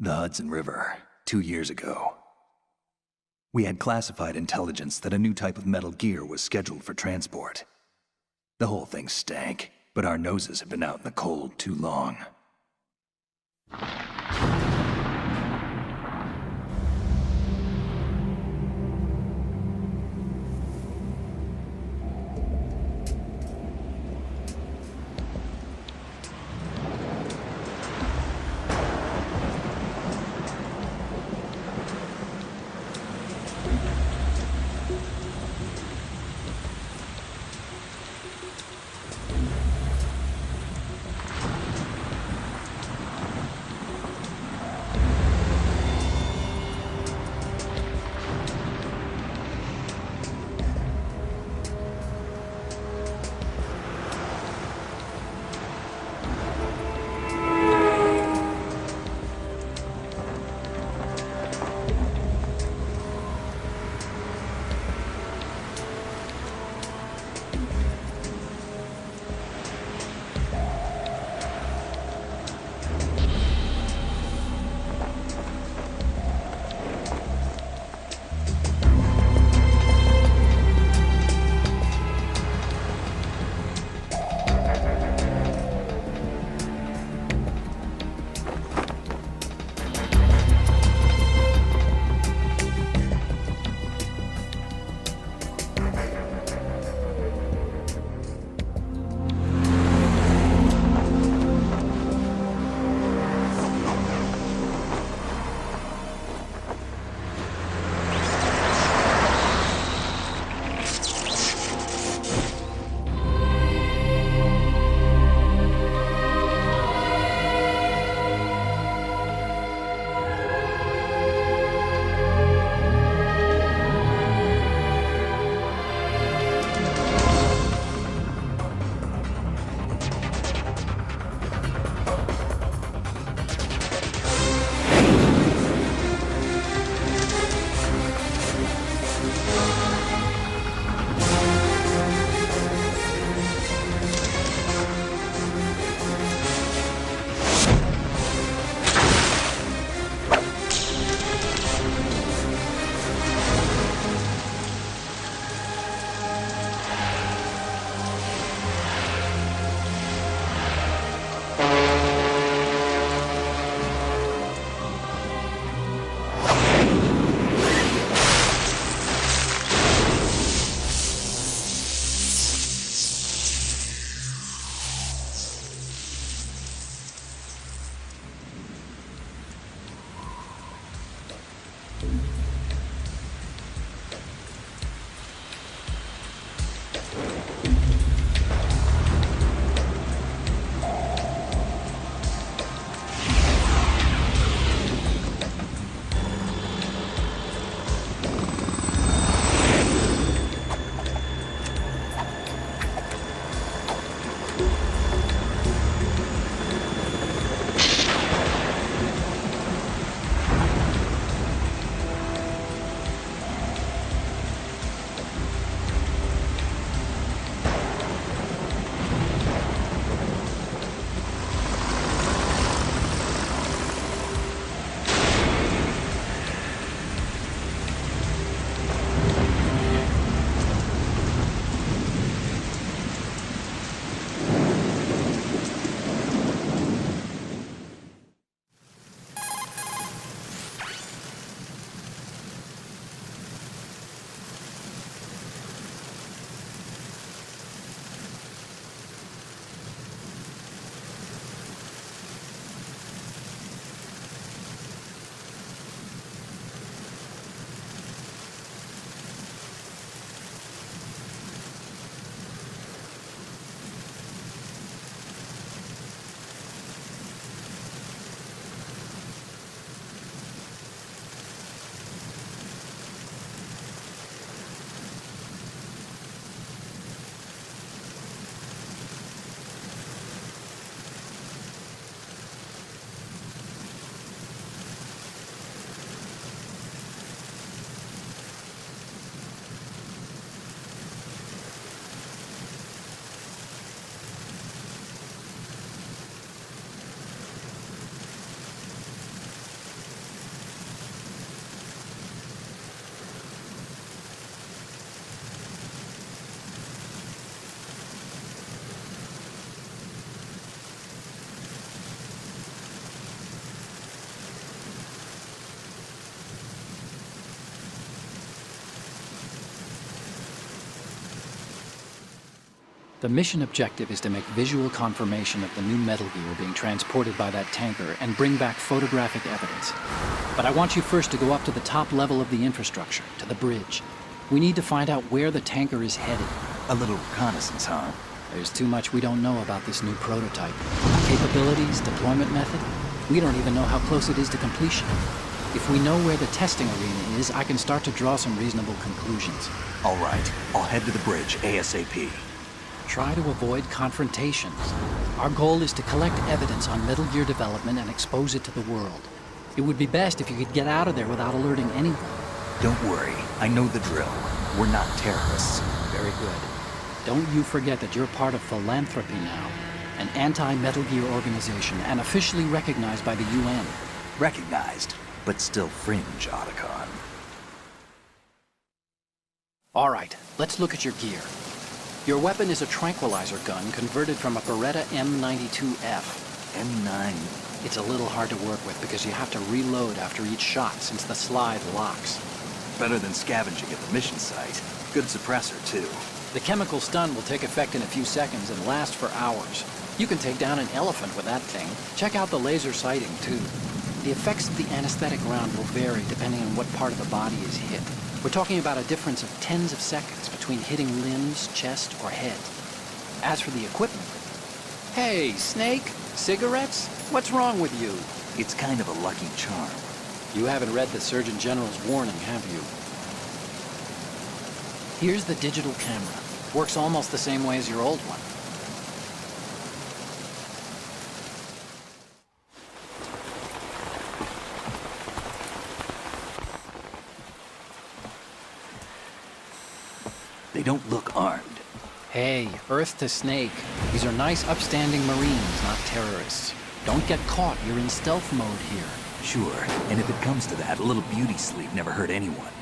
The Hudson River, 2 years ago. We had classified intelligence that a new type of metal gear was scheduled for transport. The whole thing stank, but our noses had been out in the cold too long. The mission objective is to make visual confirmation of the new Metal Gear being transported by that tanker and bring back photographic evidence. But I want you first to go up to the top level of the infrastructure, to the bridge. We need to find out where the tanker is headed. A little reconnaissance, huh? There's too much we don't know about this new prototype. Capabilities, deployment method. We don't even know how close it is to completion. If we know where the testing arena is, I can start to draw some reasonable conclusions. All right, I'll head to the bridge ASAP. Try to avoid confrontations. Our goal is to collect evidence on Metal Gear development and expose it to the world. It would be best if you could get out of there without alerting anyone. Don't worry, I know the drill. We're not terrorists. Very good. Don't you forget that you're part of Philanthropy now, an anti-Metal Gear organization and officially recognized by the UN. Recognized, but still fringe, Otacon. All right, let's look at your gear. Your weapon is a tranquilizer gun converted from a Beretta M92F. M9. It's a little hard to work with because you have to reload after each shot since the slide locks. Better than scavenging at the mission site. Good suppressor, too. The chemical stun will take effect in a few seconds and last for hours. You can take down an elephant with that thing. Check out the laser sighting, too. The effects of the anesthetic round will vary depending on what part of the body is hit. We're talking about a difference of tens of seconds between hitting limbs, chest, or head. As for the equipment... Hey, Snake! Cigarettes? What's wrong with you? It's kind of a lucky charm. You haven't read the Surgeon General's warning, have you? Here's the digital camera. Works almost the same way as your old one. They don't look armed. Hey, Earth to Snake. These are nice, upstanding Marines, not terrorists. Don't get caught. You're in stealth mode here. Sure, and if it comes to that, a little beauty sleep never hurt anyone.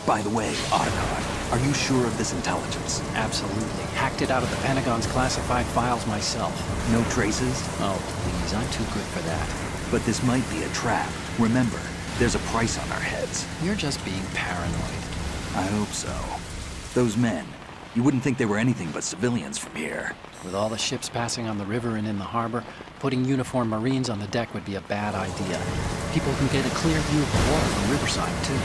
By the way, Otacon, are you sure of this intelligence? Absolutely. Hacked it out of the Pentagon's classified files myself. No traces? Oh, please, I'm too good for that. But this might be a trap. Remember, there's a price on our heads. You're just being paranoid. I hope so. Those men, you wouldn't think they were anything but civilians from here. With all the ships passing on the river and in the harbor, putting uniformed Marines on the deck would be a bad idea. People can get a clear view of the water from Riverside, too.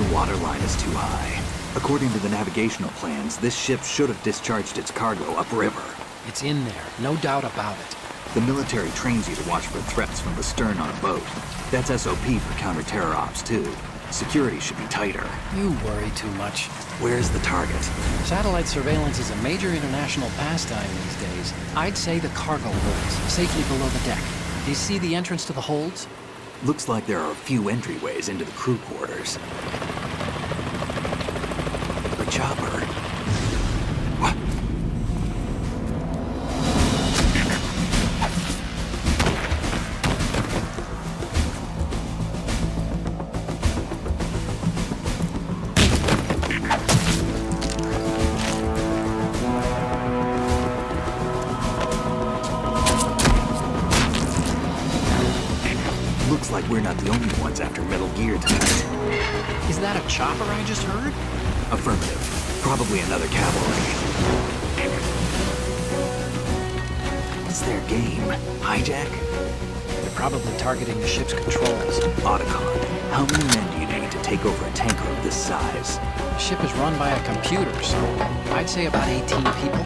The water line is too high. According to the navigational plans, this ship should have discharged its cargo upriver. It's in there, no doubt about it. The military trains you to watch for threats from the stern on a boat. That's SOP for counter-terror ops, too. Security should be tighter. You worry too much. Where's the target? Satellite surveillance is a major international pastime these days. I'd say the cargo holds, safely below the deck. Do you see the entrance to the holds? Looks like there are a few entryways into the crew quarters. The chopper. What? Looks like we're not the only ones after Metal Gear tonight. Is that a chopper I just heard? Affirmative. Probably another cavalry. What's their game? Hijack? They're probably targeting the ship's controls. Otacon, how many men do you need to take over a tanker of this size? The ship is run by a computer, so I'd say about 18 people.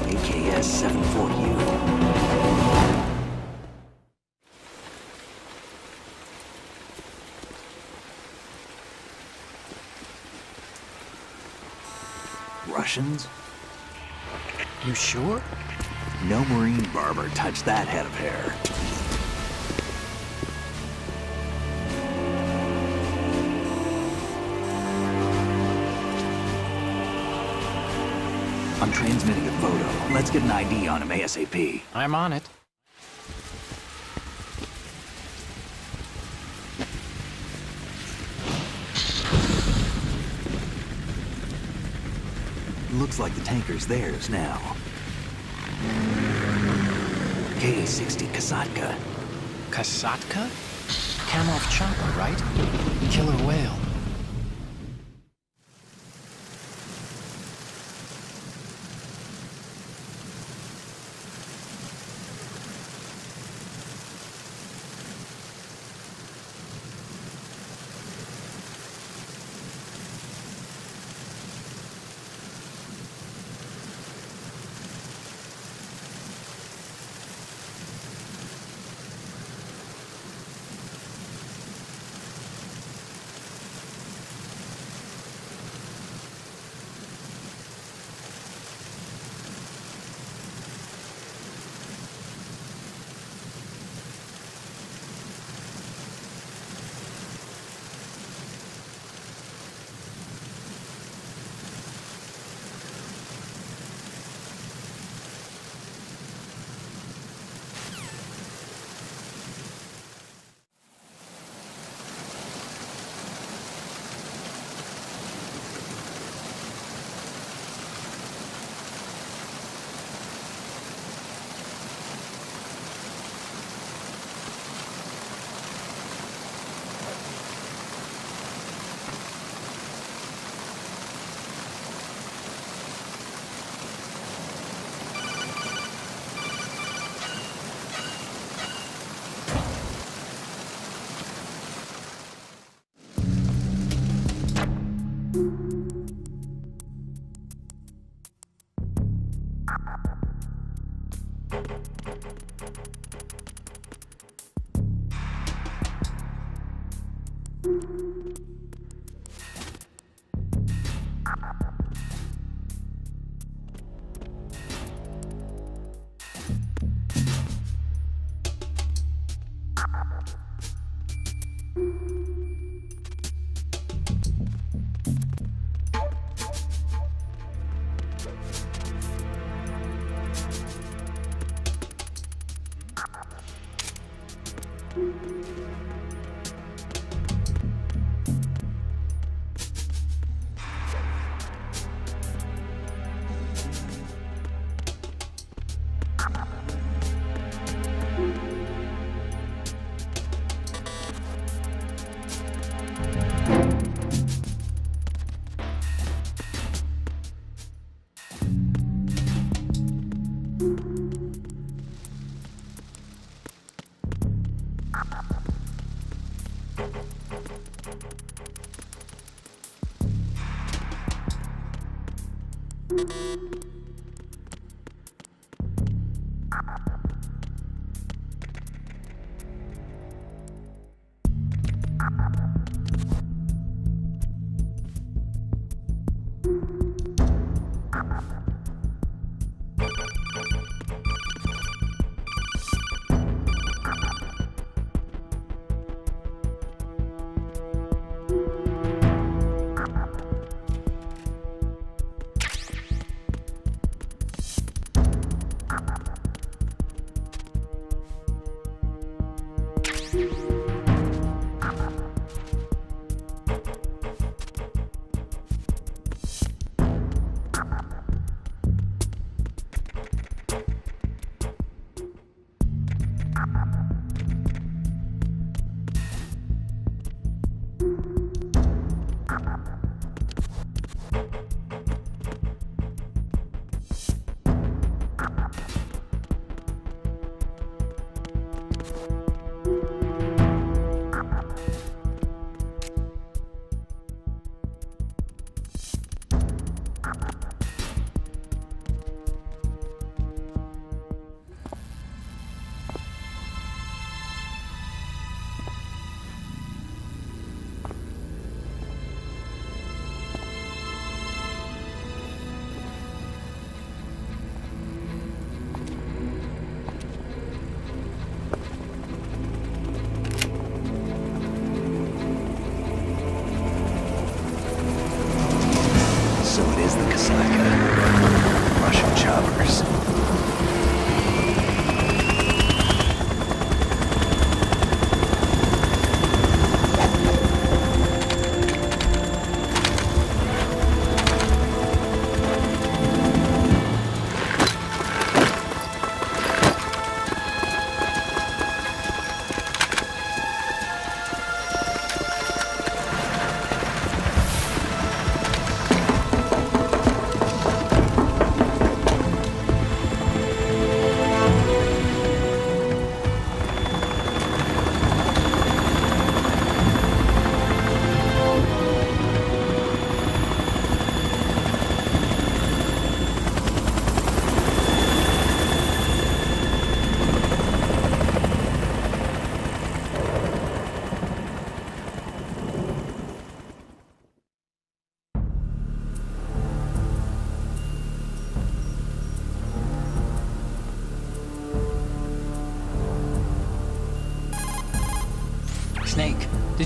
AKS-74U. Russians? You sure? No Marine barber touched that head of hair. I'm transmitting a photo. Let's get an ID on him ASAP. I'm on it. Looks like the tanker's theirs now. K-60 Kasatka. Kasatka? Kamarov chopper, right? Killer whale.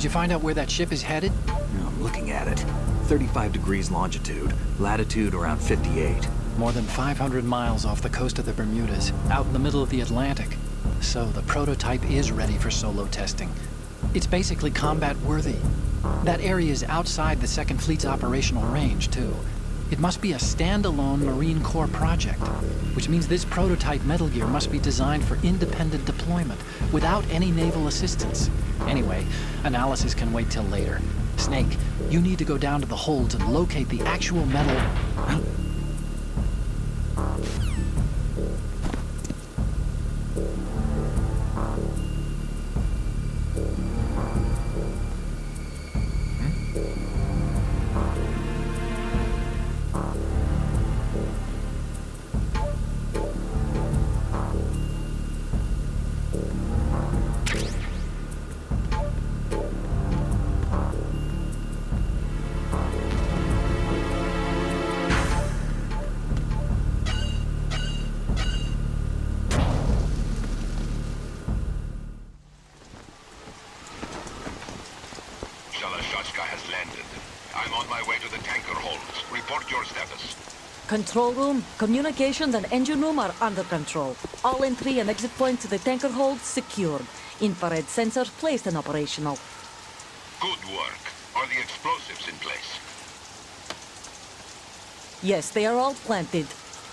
Did you find out where that ship is headed? I'm looking at it. 35 degrees longitude, latitude around 58. More than 500 miles off the coast of the Bermudas, out in the middle of the Atlantic. So the prototype is ready for solo testing. It's basically combat-worthy. That area is outside the Second Fleet's operational range, too. It must be a standalone Marine Corps project, which means this prototype Metal Gear must be designed for independent deployment, without any naval assistance. Anyway, analysis can wait till later. Snake, you need to go down to the holds and locate the actual metal... has landed. I'm on my way to the tanker holds. Report your status. Control room, communications and engine room are under control. All entry and exit points to the tanker holds secured. Infrared sensors placed and operational. Good work. Are the explosives in place? Yes, they are all planted.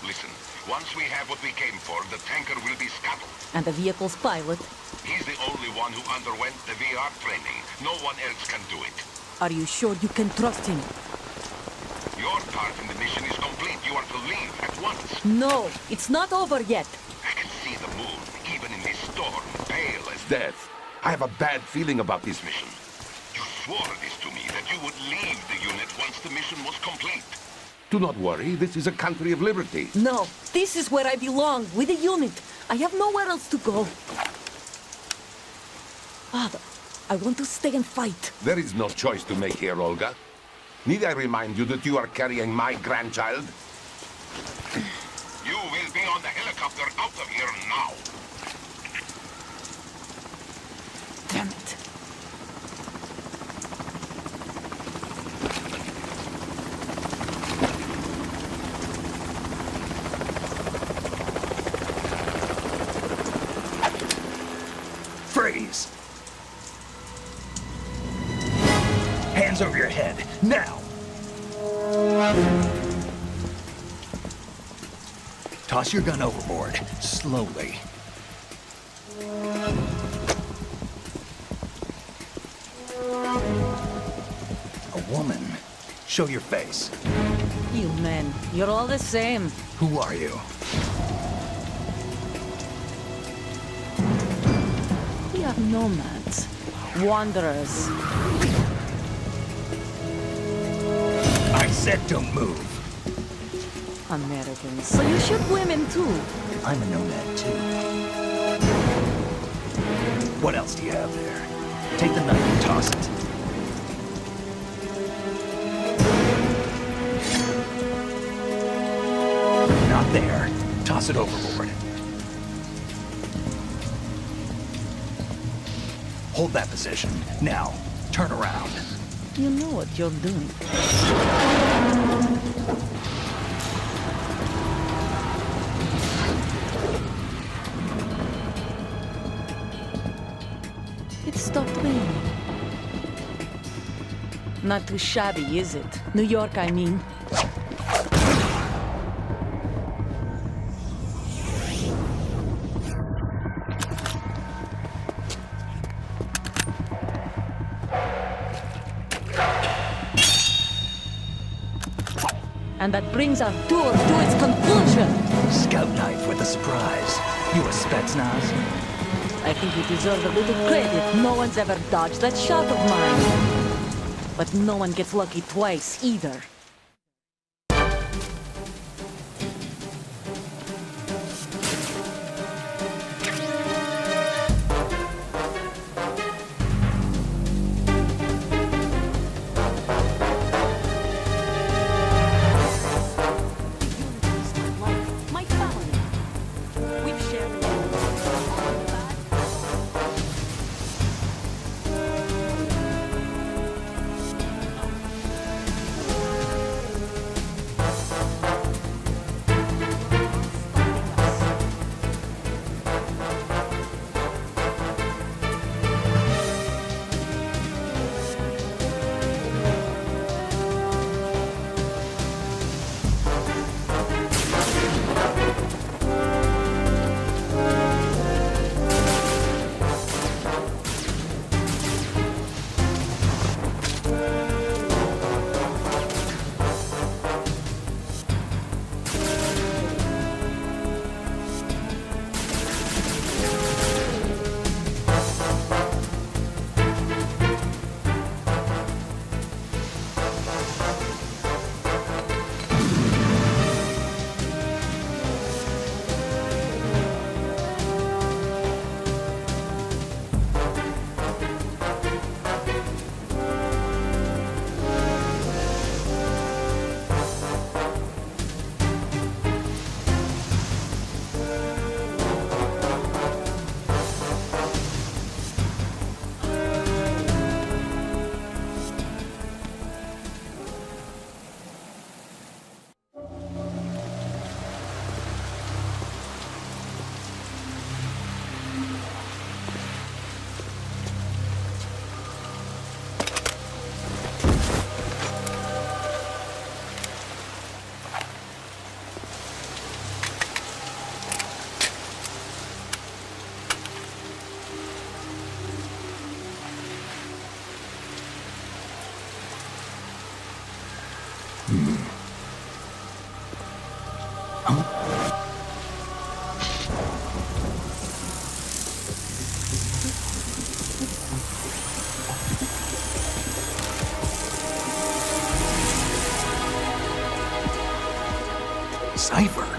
Listen, once we have what we came for, the tanker will be scuttled. And the vehicle's pilot? He's the only one who underwent the VR training. No one else can do it. Are you sure you can trust him? Your part in the mission is complete. You are to leave at once. No, it's not over yet. I can see the moon, even in this storm, pale as death. I have a bad feeling about this mission. You swore this to me, that you would leave the unit once the mission was complete. Do not worry, this is a country of liberty. No, this is where I belong, with the unit. I have nowhere else to go. Father, I want to stay and fight. There is no choice to make here, Olga. Need I remind you that you are carrying my grandchild? You will be on the helicopter out of here now. Damn it. Freeze! Hands over your head, now! Toss your gun overboard, slowly. A woman. Show your face. You men, you're all the same. Who are you? We are nomads. Wanderers. I said don't move. Americans. So you shoot women too. I'm a nomad too. What else do you have there? Take the knife and toss it. Not there. Toss it overboard. Hold that position. Now, turn around. You know what you're doing. It stopped raining. Not too shabby, is it? New York, I mean. And that brings our tour to its conclusion. Scout knife with a surprise. You a Spetsnaz? I think you deserve a little credit. No one's ever dodged that shot of mine. But no one gets lucky twice, either. My family. We've shared Cipher?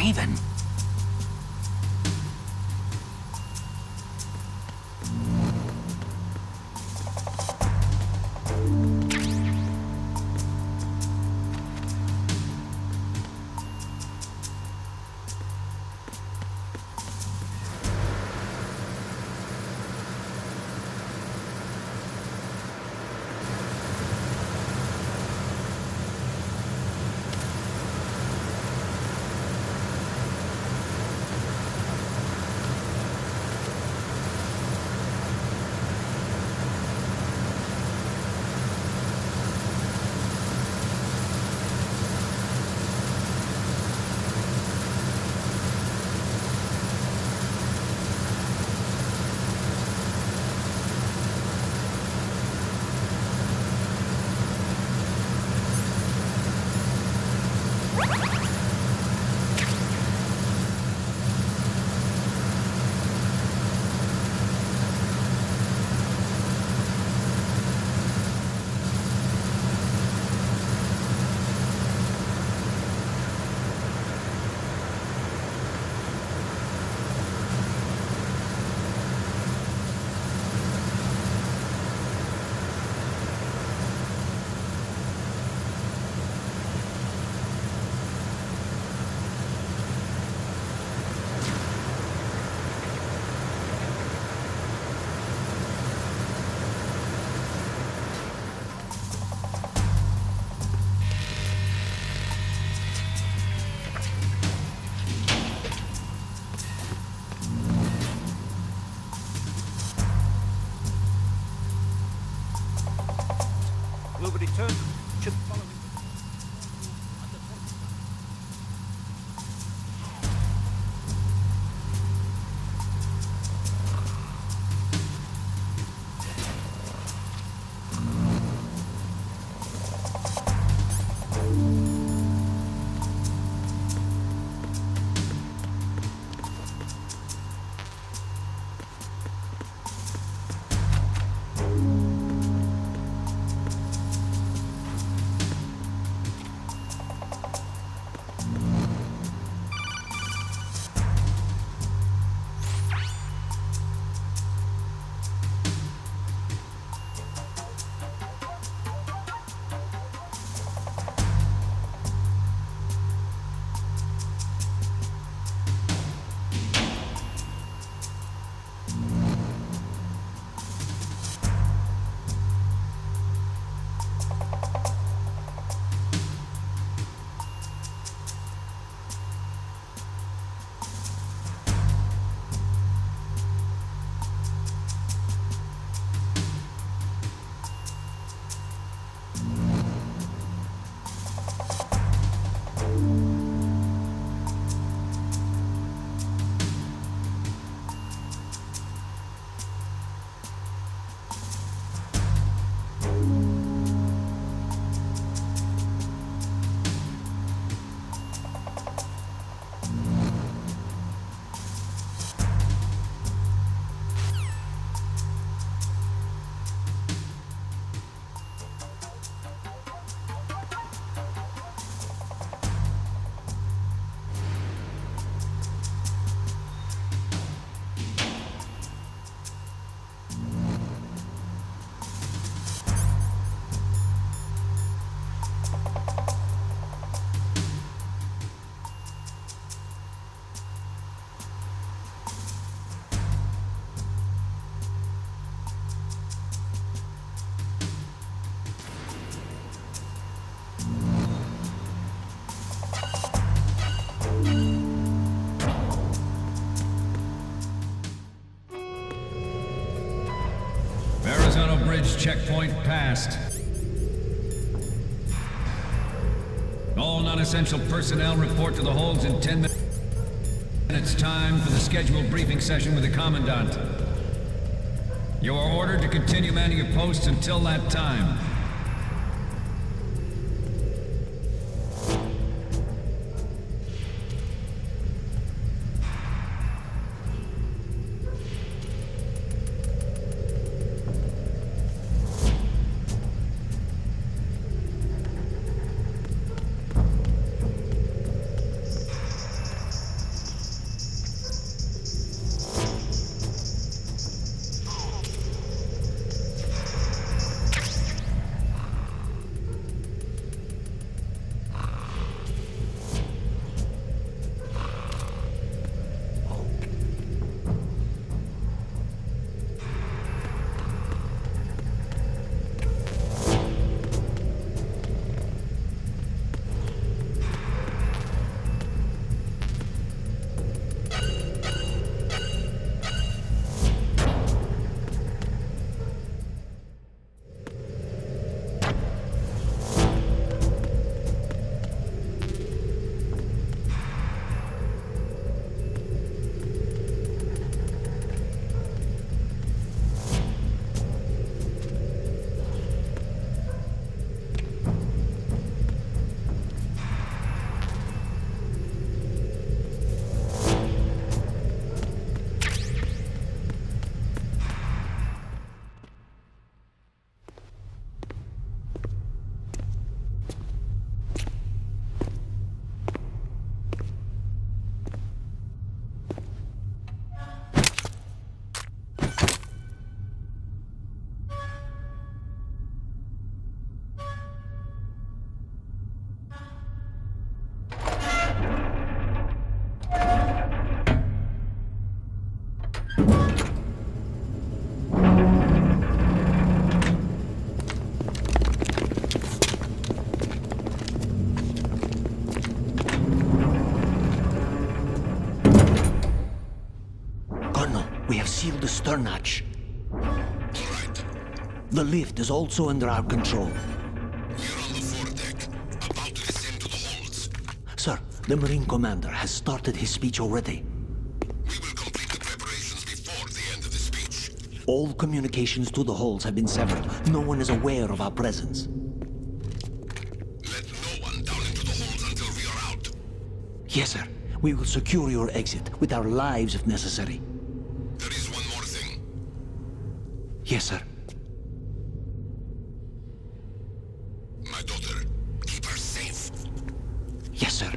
Raven? alleged checkpoint passed. All non-essential personnel report to the holds in 10 minutes. It's time for the scheduled briefing session with the Commandant. You are ordered to continue manning your posts until that time. We have sealed the stern hatch. All right. The lift is also under our control. We're on the foredeck, about to descend to the holds. Sir, the Marine Commander has started his speech already. We will complete the preparations before the end of the speech. All communications to the holds have been severed. No one is aware of our presence. Let no one down into the holds until we are out. Yes, sir. We will secure your exit, with our lives if necessary. There is one more thing. Yes, sir. My daughter, keep her safe. Yes, sir.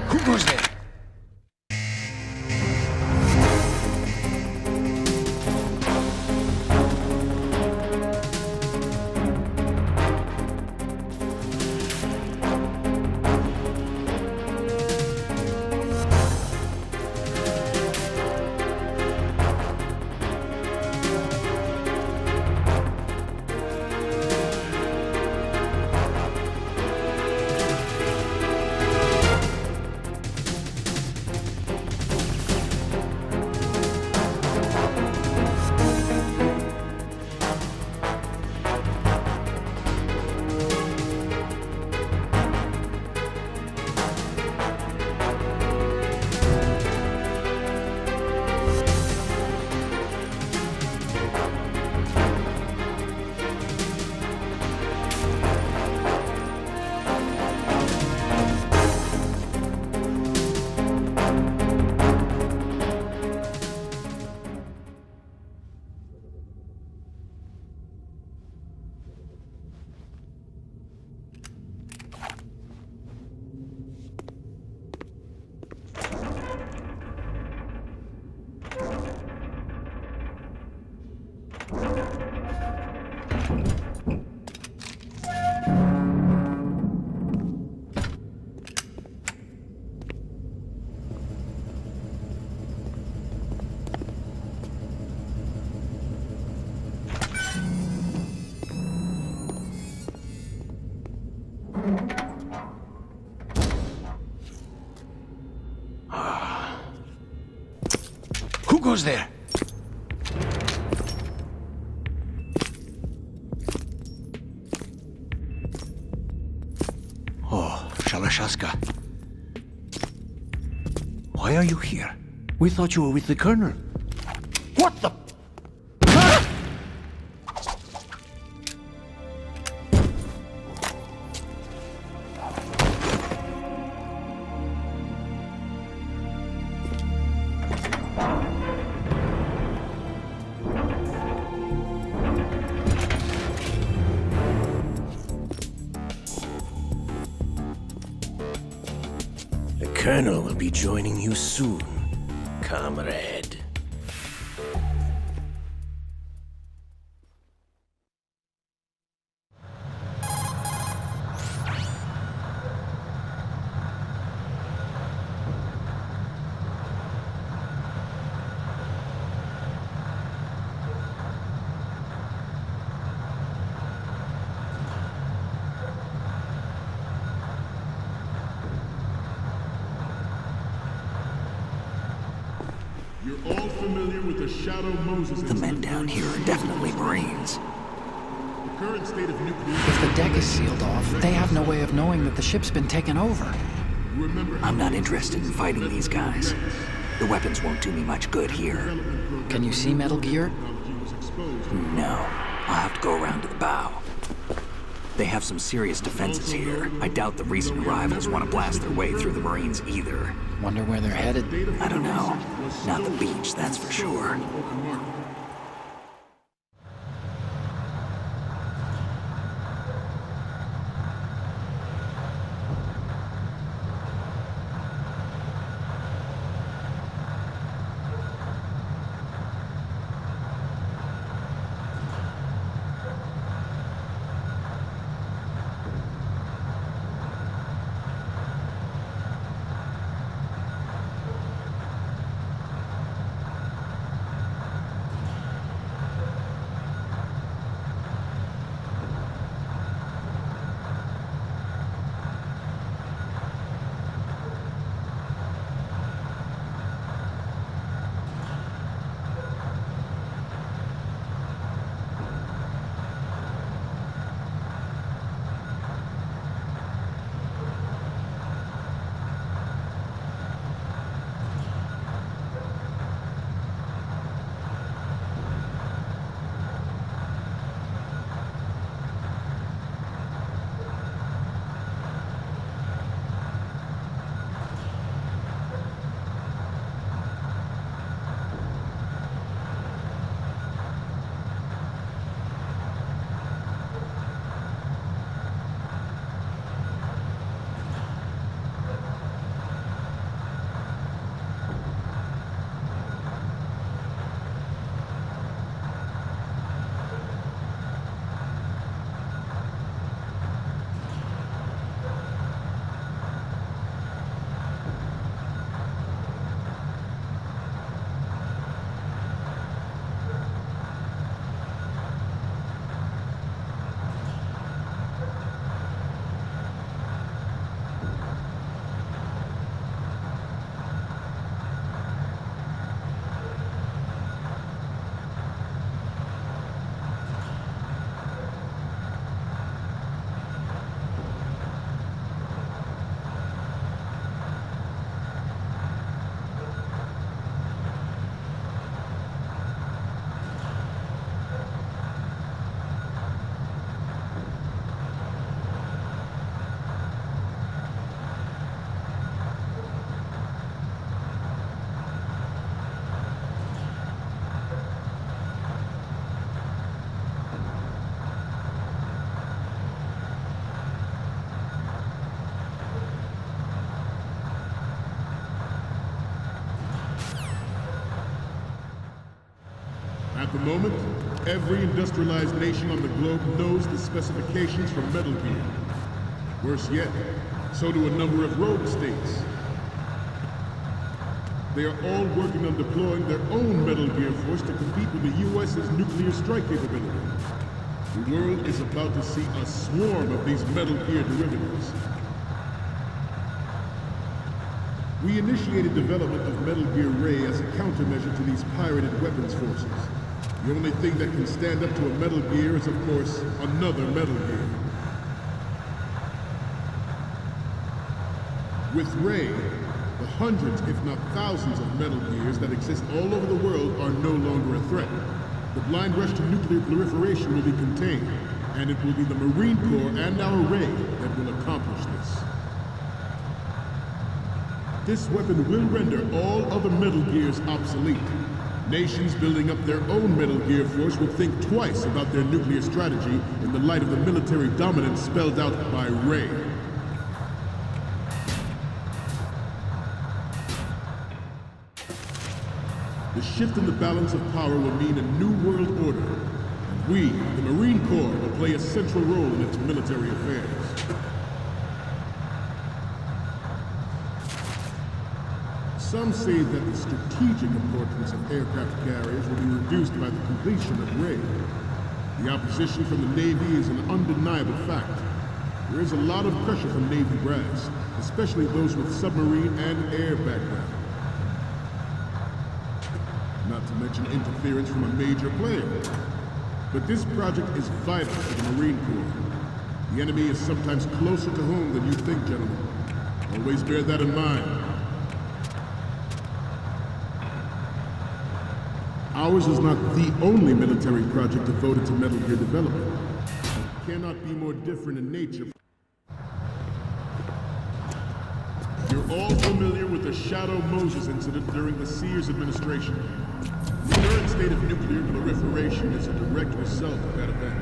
Who goes there? Who goes there? Oh, Shalashaska. Why are you here? We thought you were with the Colonel. What the... The Colonel will be joining you soon, comrade. You're all familiar with the Shadow Moses The men down here are definitely Marines. The current state of nuclear... If the deck is sealed off, they have no way of knowing that the ship's been taken over. Remember how I'm not interested in fighting these guys. The weapons won't do me much good here. Can you see Metal Gear? technology was exposed. No, I'll have to go around to the bow. They have some serious defenses here. I doubt the recent arrivals want to blast their way through the Marines either. Wonder where they're headed. I don't know. Not the beach, that's for sure. Open market. At the moment, every industrialized nation on the globe knows the specifications for Metal Gear. Worse yet, so do a number of rogue states. They are all working on deploying their own Metal Gear force to compete with the U.S.'s nuclear strike capability. The world is about to see a swarm of these Metal Gear derivatives. We initiated development of Metal Gear Ray as a countermeasure to these pirated weapons forces. The only thing that can stand up to a Metal Gear is, of course, another Metal Gear. With Ray, the hundreds, if not thousands, of Metal Gears that exist all over the world are no longer a threat. The blind rush to nuclear proliferation will be contained, and it will be the Marine Corps and our Ray that will accomplish this. This weapon will render all other Metal Gears obsolete. Nations building up their own Metal Gear force will think twice about their nuclear strategy in the light of the military dominance spelled out by Ray. The shift in the balance of power will mean a new world order, and we, the Marine Corps, will play a central role in its military affairs. Some say that the strategic importance of aircraft carriers will be reduced by the completion of Ray. The opposition from the Navy is an undeniable fact. There is a lot of pressure from Navy brass, especially those with submarine and air background. Not to mention interference from a major player. But this project is vital to the Marine Corps. The enemy is sometimes closer to home than you think, gentlemen. Always bear that in mind. Ours is not the only military project devoted to Metal Gear development. It cannot be more different in nature. You're all familiar with the Shadow Moses incident during the Sears administration. The current state of nuclear proliferation is a direct result of that event.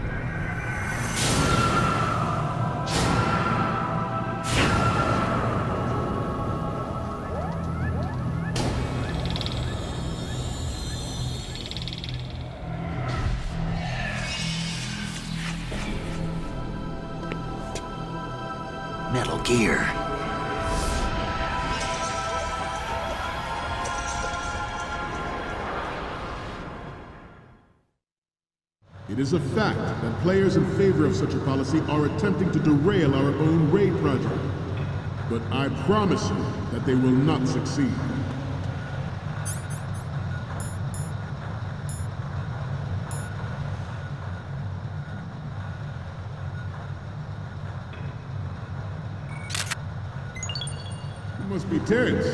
Metal Gear. It is a fact that players in favor of such a policy are attempting to derail our own Ray project. But I promise you that they will not succeed. You must be tense.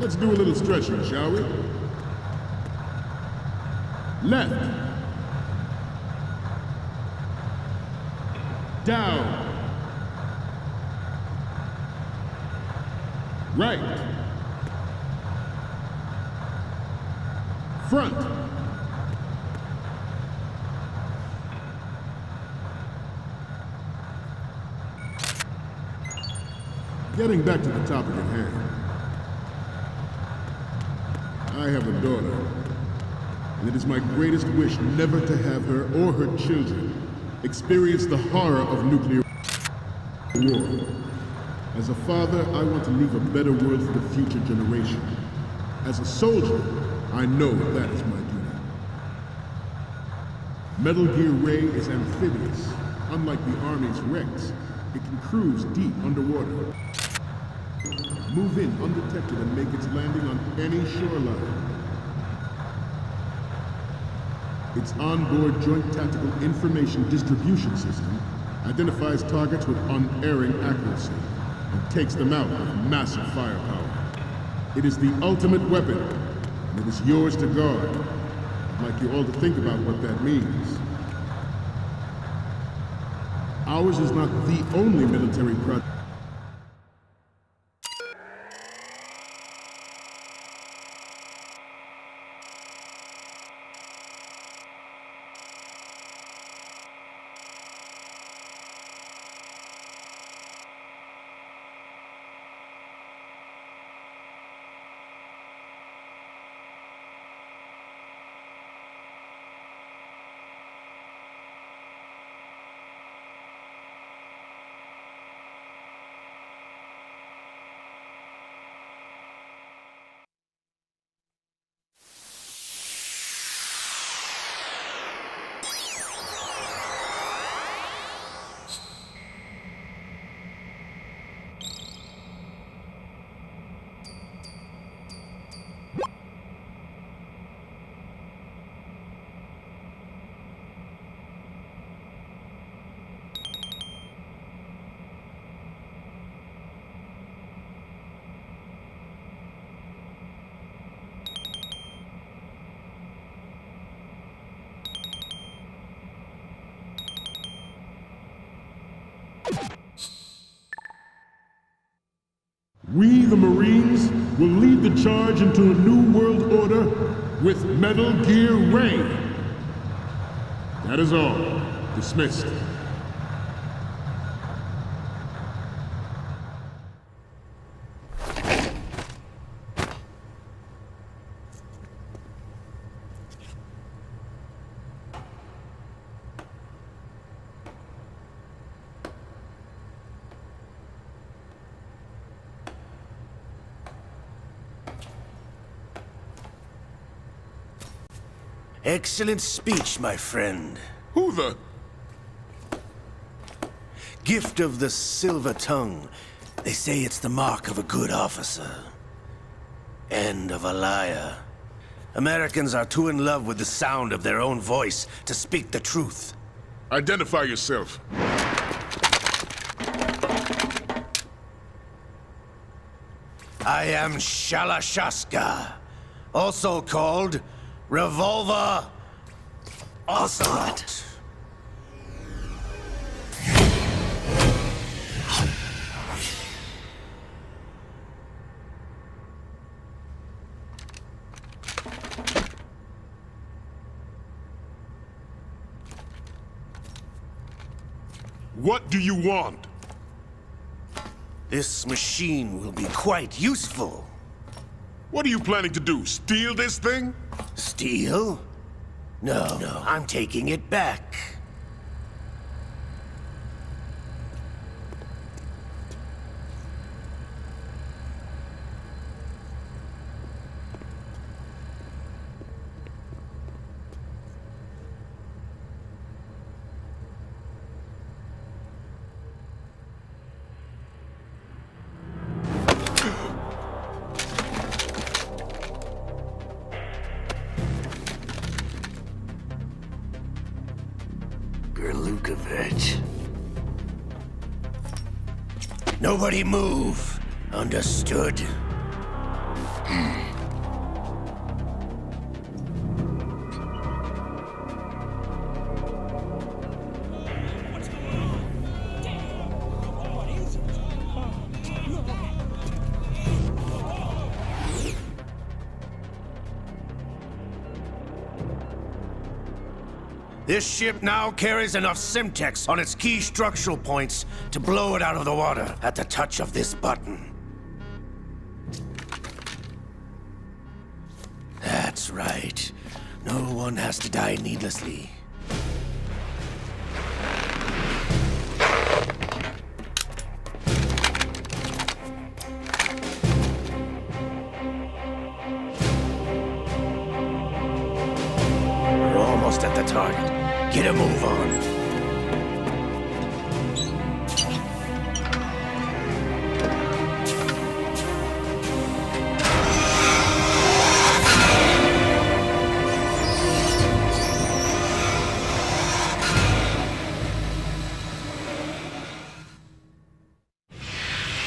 Let's do a little stretching, shall we? Left. Down. Right. Front. Getting back to the topic at hand. I have a daughter, and it is my greatest wish never to have her or her children experience the horror of nuclear war. As a father, I want to leave a better world for the future generation. As a soldier, I know that is my duty. Metal Gear Ray is amphibious. Unlike the Army's Rex, it can cruise deep underwater. Move in undetected and make its landing on any shoreline. Its onboard Joint Tactical Information Distribution System identifies targets with unerring accuracy and takes them out with massive firepower. It is the ultimate weapon, and it is yours to guard. I'd like you all to think about what that means. Ours is not the only military project. We, the Marines, will lead the charge into a new world order with Metal Gear Ray. That is all. Dismissed. Excellent speech, my friend. Who the? Gift of the silver tongue. They say it's the mark of a good officer. And of a liar. Americans are too in love with the sound of their own voice to speak the truth. Identify yourself. I am Shalashaska, also called Revolver Ocelot. What do you want? This machine will be quite useful. What are you planning to do? Steal this thing? Steal? No, I'm taking it back. Nobody move. Understood? This ship now carries enough Simtex on its key structural points to blow it out of the water at the touch of this button. That's right. No one has to die needlessly. We're almost at the target. Get a move on.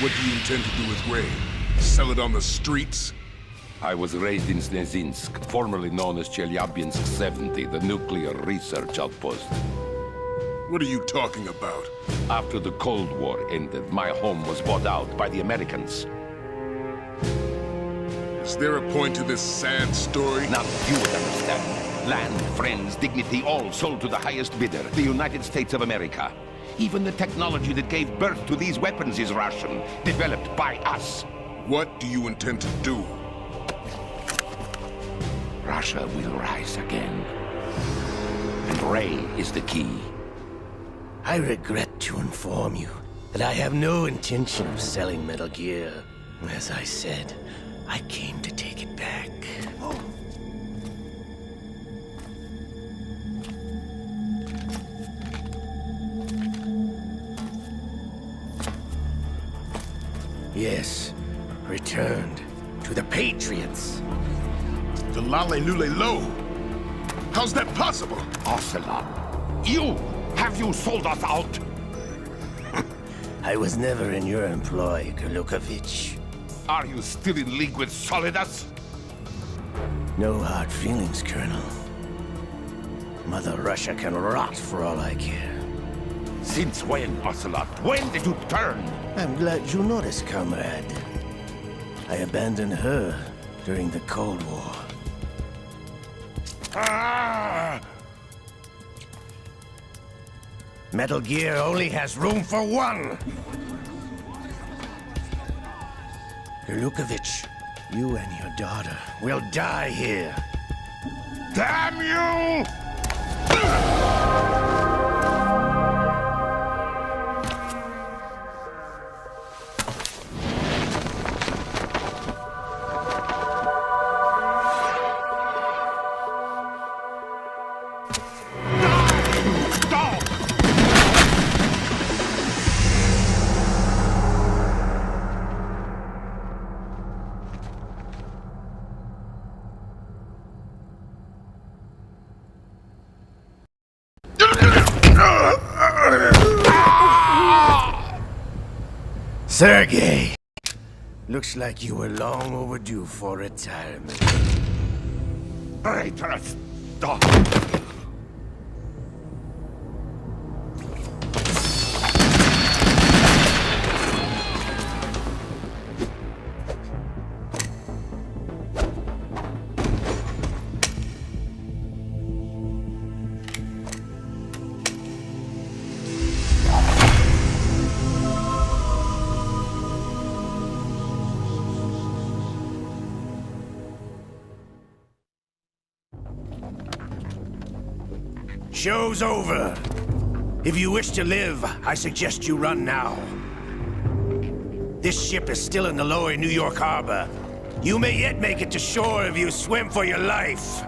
What do you intend to do with Ray? Sell it on the streets? I was raised in Snezinsk, formerly known as Chelyabinsk 70, the nuclear research outpost. What are you talking about? After the Cold War ended, my home was bought out by the Americans. Is there a point to this sad story? Now you would understand. Land, friends, dignity, all sold to the highest bidder, the United States of America. Even the technology that gave birth to these weapons is Russian, developed by us. What do you intend to do? Russia will rise again. And Ray is the key. I regret to inform you that I have no intention of selling Metal Gear. As I said, I came to take it back. Yes, returned to the Patriots. The Lale Lule Lo? How's that possible? Ocelot, have you sold us out? I was never in your employ, Kurlukovich. Are you still in league with Solidus? No hard feelings, Colonel. Mother Russia can rot for all I care. Since when, Ocelot? When did you turn? I'm glad you noticed, comrade. I abandoned her during the Cold War. Ah! Metal Gear only has room for one! Lukovich, you and your daughter will die here. Damn you! Sergei! Looks like you were long overdue for retirement. Traitorous dog! Show's over. If you wish to live, I suggest you run now. This ship is still in the lower New York harbor. You may yet make it to shore if you swim for your life.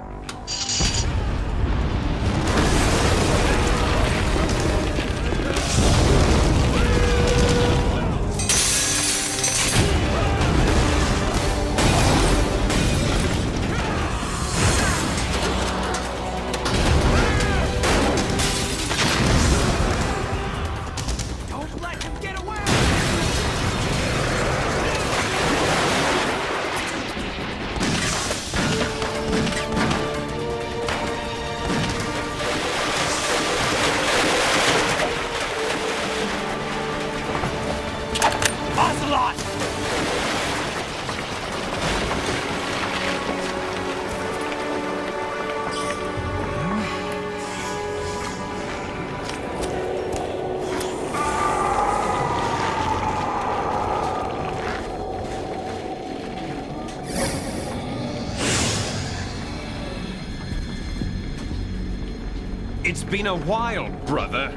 It's been a while, brother.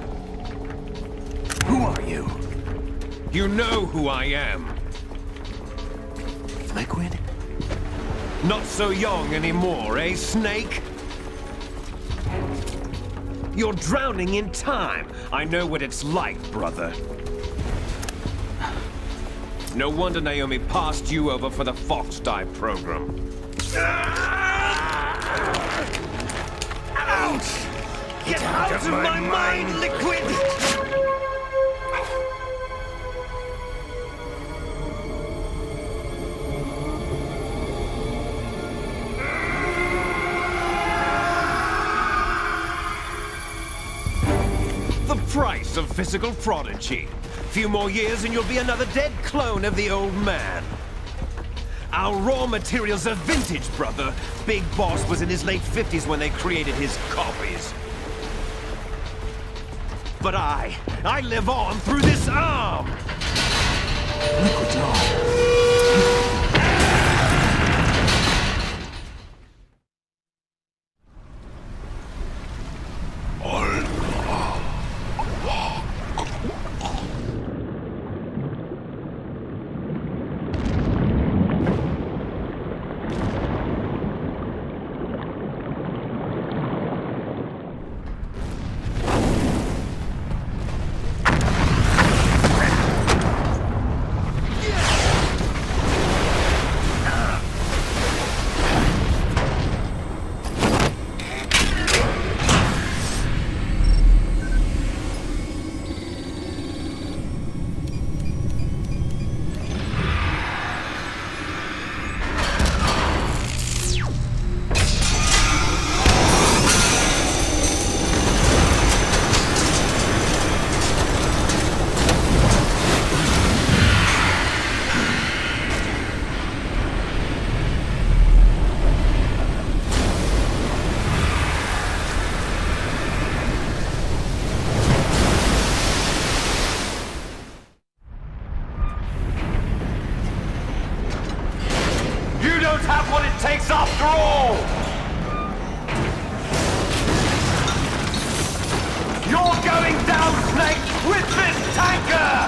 Who are you? You know who I am. Liquid? Not so young anymore, eh, Snake? You're drowning in time. I know what it's like, brother. No wonder Naomi passed you over for the Fox Dive program. Ouch! Get out of my mind, Liquid! The price of physical prodigy. Few more years and you'll be another dead clone of the old man. Our raw materials are vintage, brother. Big Boss was in his late 50s when they created his copies. But I live on through this arm! Liquid's on. You don't have what it takes after all! You're going down, Snake, with this tanker!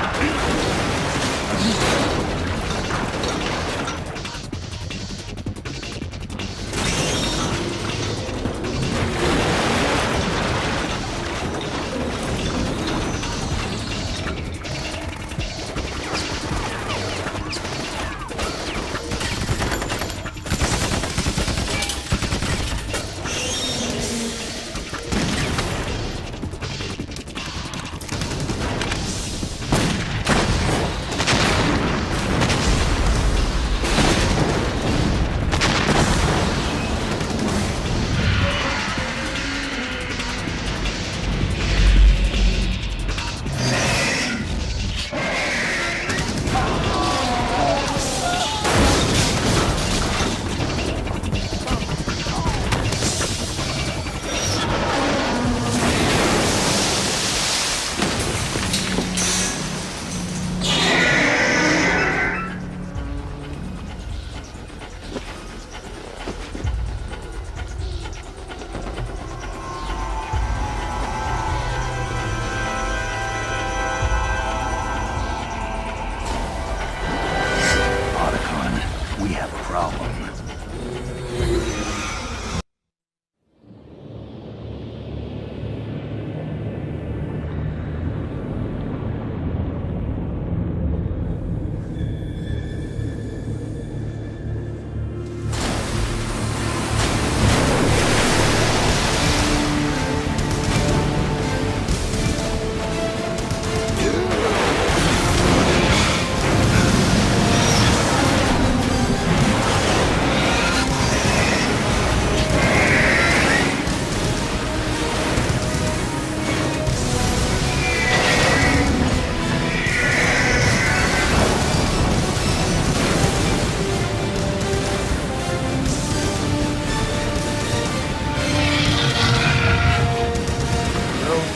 We have a problem.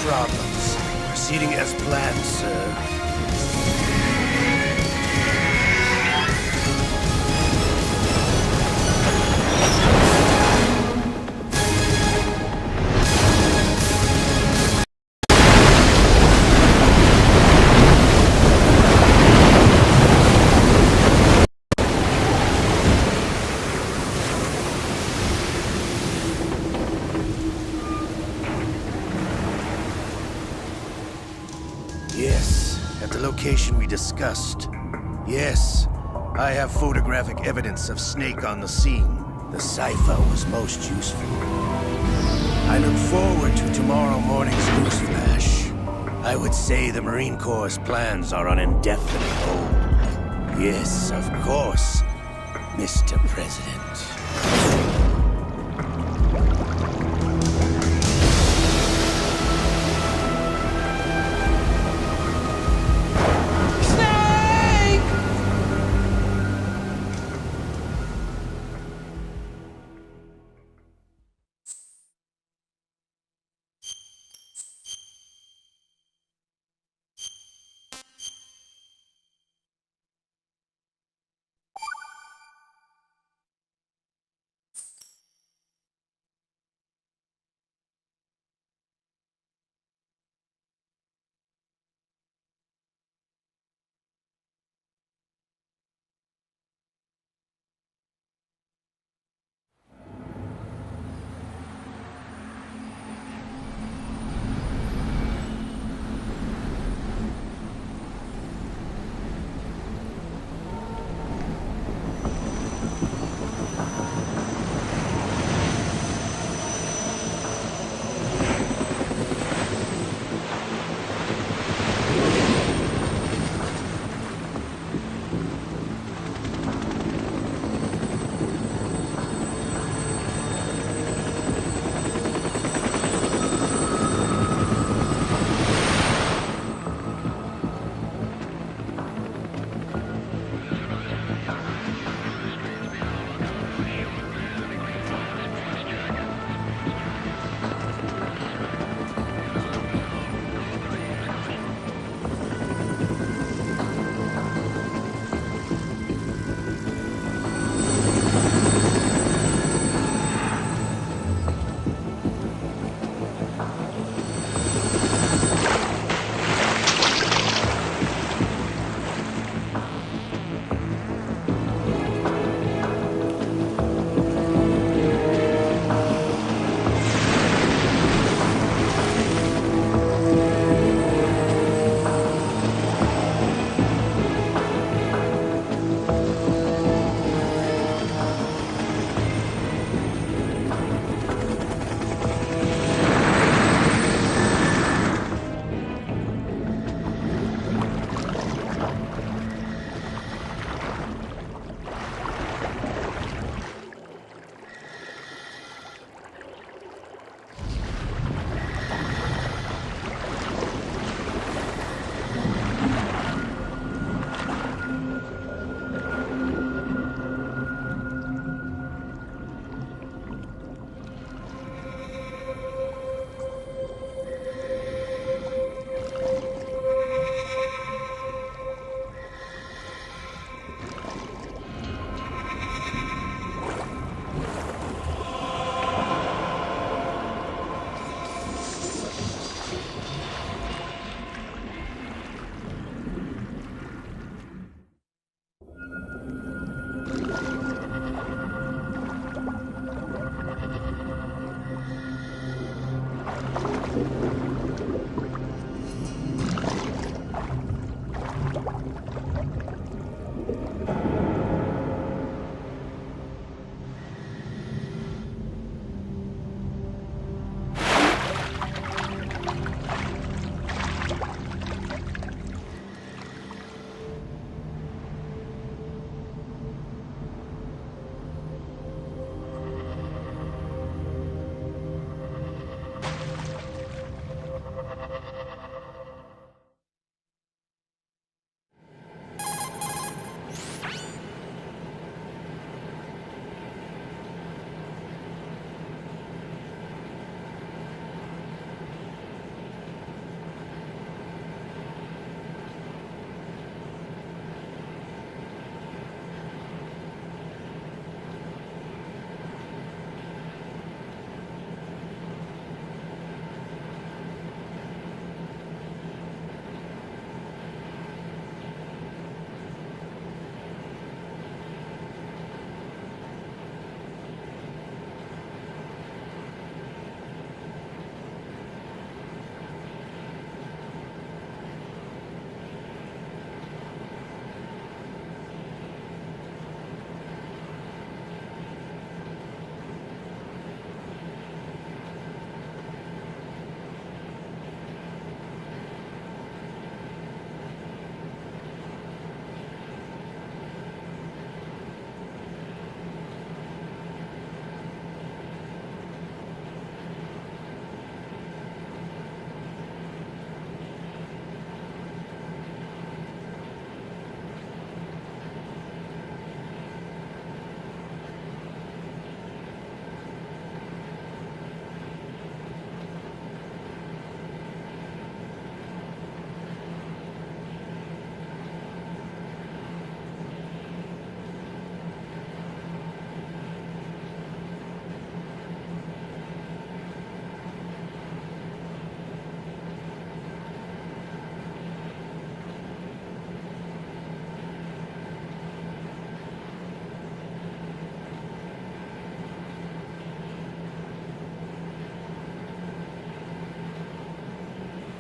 Problems. Proceeding as planned, sir. Yes, at the location we discussed. Yes, I have photographic evidence of Snake on the scene. The cipher was most useful. I look forward to tomorrow morning's news flash. I would say the Marine Corps' plans are on indefinite hold. Yes, of course, Mr. President.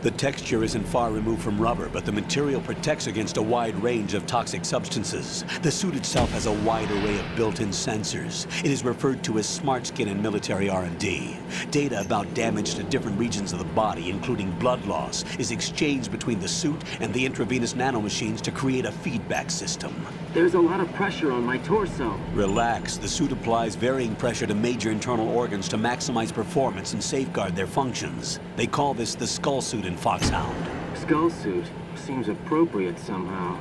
The texture isn't far removed from rubber, but the material protects against a wide range of toxic substances. The suit itself has a wide array of built-in sensors. It is referred to as smart skin in military R&D. Data about damage to different regions of the body, including blood loss, is exchanged between the suit and the intravenous nanomachines to create a feedback system. There's a lot of pressure on my torso. Relax. The suit applies varying pressure to major internal organs to maximize performance and safeguard their functions. They call this the skull suit in Foxhound. Skull suit seems appropriate somehow.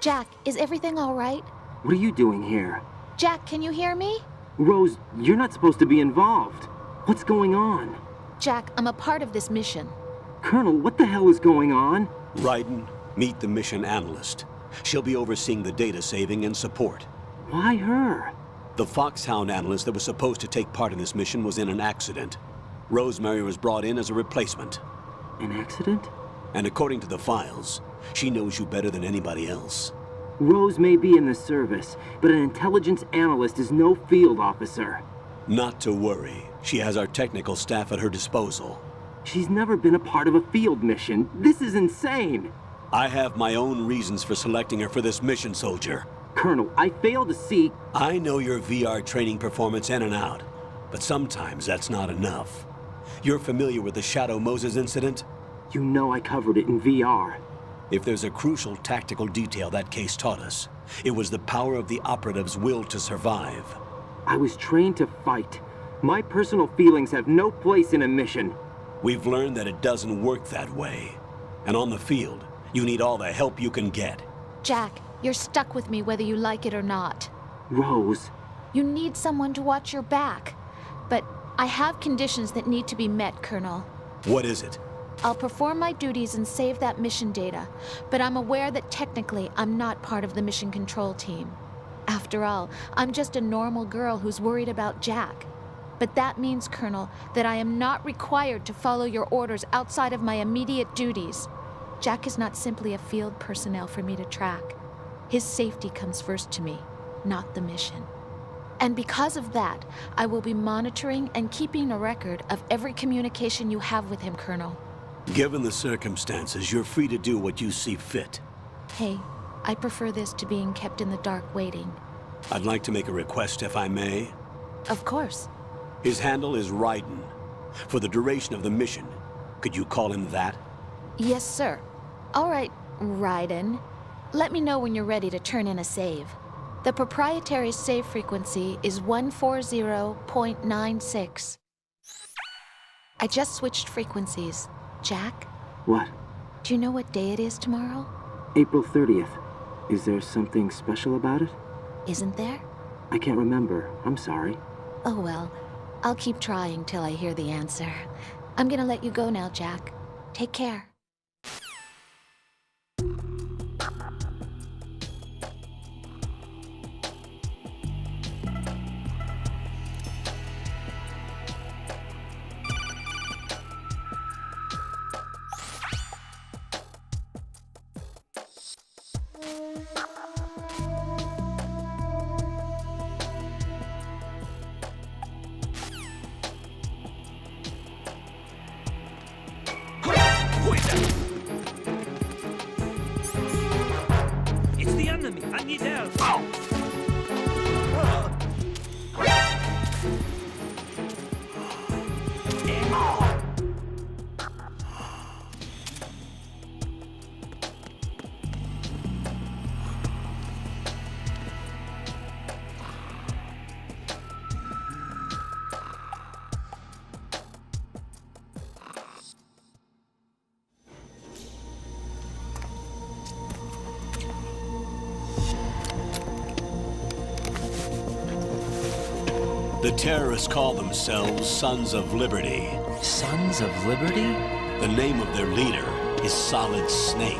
Jack, is everything all right? What are you doing here? Jack, can you hear me? Rose, you're not supposed to be involved. What's going on? Jack, I'm a part of this mission. Colonel, what the hell is going on? Raiden, meet the mission analyst. She'll be overseeing the data saving and support. Why her? The Foxhound analyst that was supposed to take part in this mission was in an accident. Rosemary was brought in as a replacement. An accident? And according to the files, she knows you better than anybody else. Rose may be in the service, but an intelligence analyst is no field officer. Not to worry. She has our technical staff at her disposal. She's never been a part of a field mission. This is insane. I have my own reasons for selecting her for this mission, soldier. Colonel, I fail to see... I know your VR training performance in and out, but sometimes that's not enough. You're familiar with the Shadow Moses incident? You know I covered it in VR. If there's a crucial tactical detail that case taught us, it was the power of the operative's will to survive. I was trained to fight. My personal feelings have no place in a mission. We've learned that it doesn't work that way. And on the field, you need all the help you can get. Jack, you're stuck with me whether you like it or not. Rose. You need someone to watch your back. But I have conditions that need to be met, Colonel. What is it? I'll perform my duties and save that mission data, but I'm aware that technically I'm not part of the mission control team. After all, I'm just a normal girl who's worried about Jack. But that means, Colonel, that I am not required to follow your orders outside of my immediate duties. Jack is not simply a field personnel for me to track. His safety comes first to me, not the mission. And because of that, I will be monitoring and keeping a record of every communication you have with him, Colonel. Given the circumstances, you're free to do what you see fit. Hey, I prefer this to being kept in the dark waiting. I'd like to make a request, if I may. Of course. His handle is Raiden. For the duration of the mission, could you call him that? Yes, sir. All right, Raiden. Let me know when you're ready to turn in a save. The proprietary save frequency is 140.96. I just switched frequencies. Jack? What? Do you know what day it is tomorrow? April 30th. Is there something special about it? Isn't there? I can't remember. I'm sorry. Oh well, I'll keep trying till I hear the answer. I'm gonna let you go now, Jack. Take care. It's the enemy. I need help. The terrorists call themselves Sons of Liberty. Sons of Liberty? The name of their leader is Solid Snake.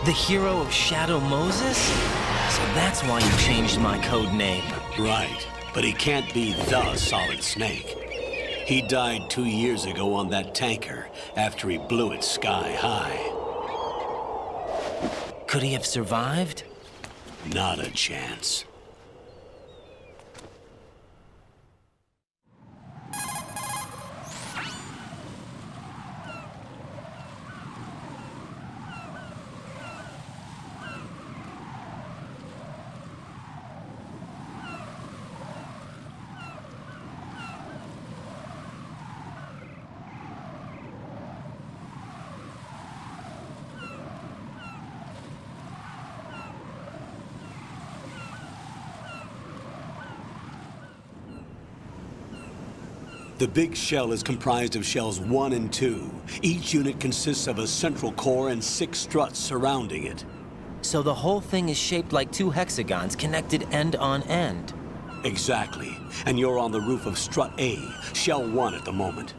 The hero of Shadow Moses? So that's why you changed my code name. Right, but he can't be the Solid Snake. He died 2 years ago on that tanker after he blew it sky high. Could he have survived? Not a chance. The big shell is comprised of shells 1 and 2. Each unit consists of a central core and 6 struts surrounding it. So the whole thing is shaped like 2 hexagons connected end on end. Exactly. And you're on the roof of strut A, shell 1 at the moment.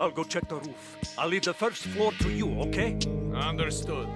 I'll go check the roof. I'll leave the first floor to you, okay? Understood.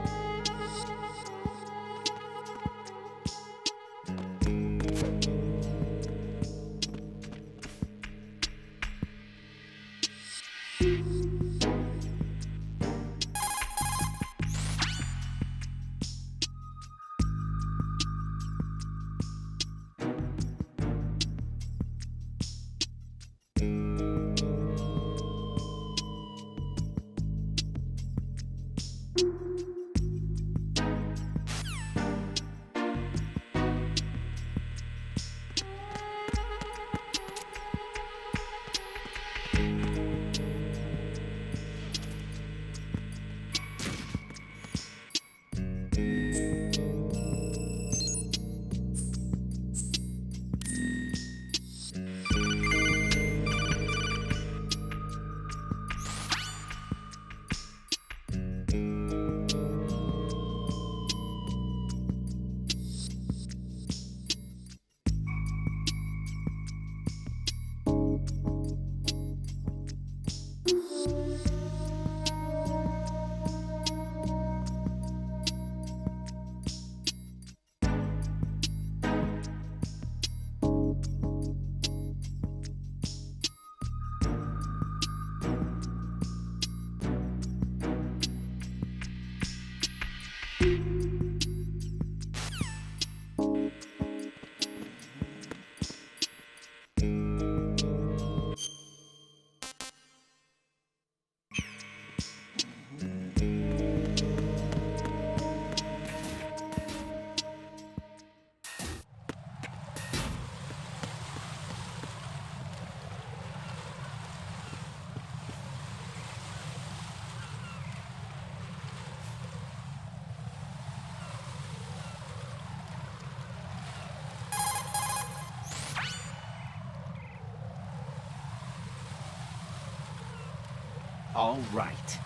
All right.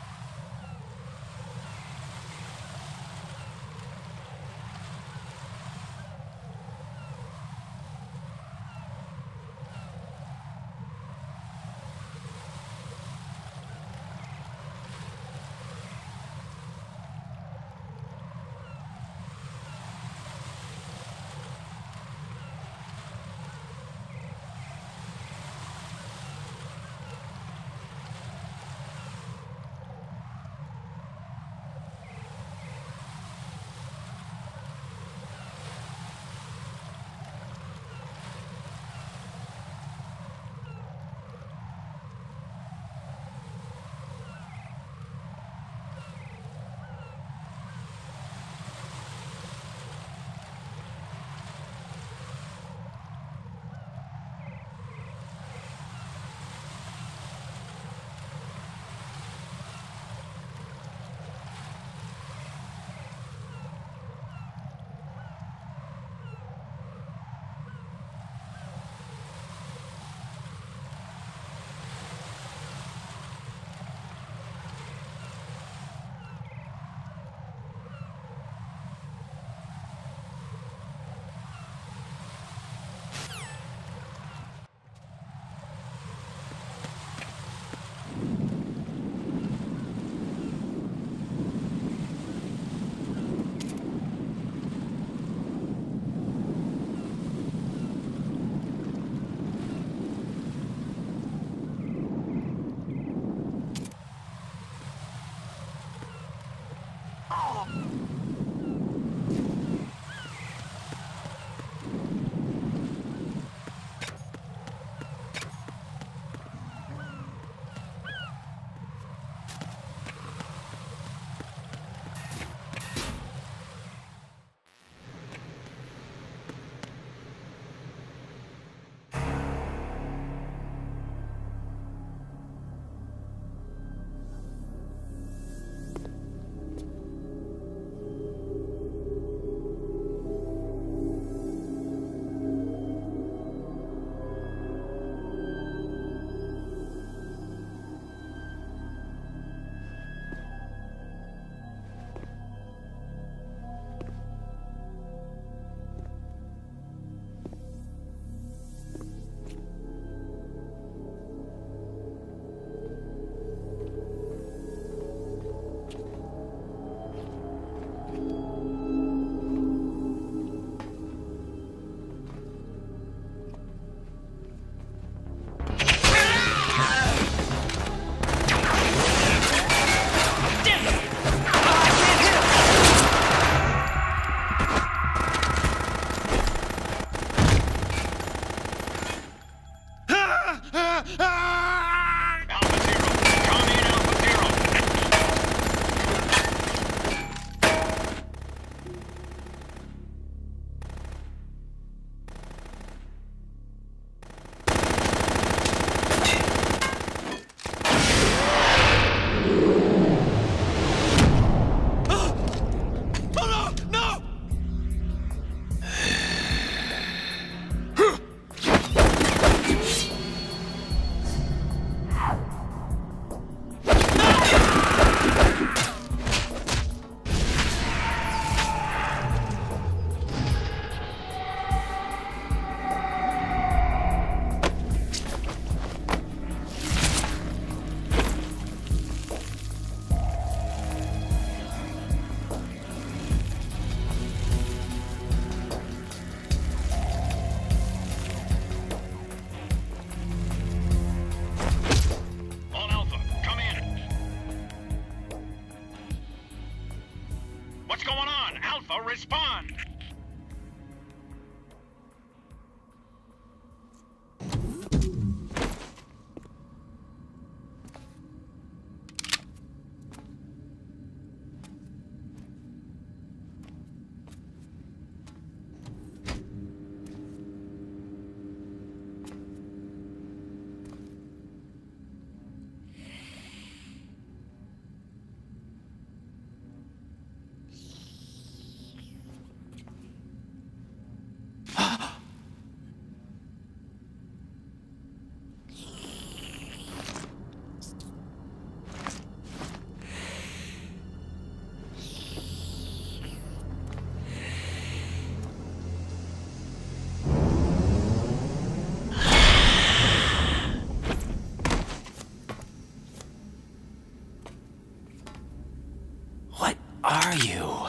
you?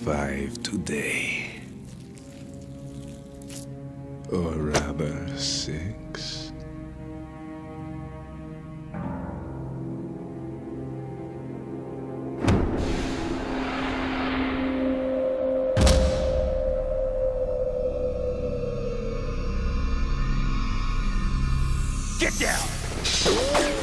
Five today. Or rather, 6. Get down!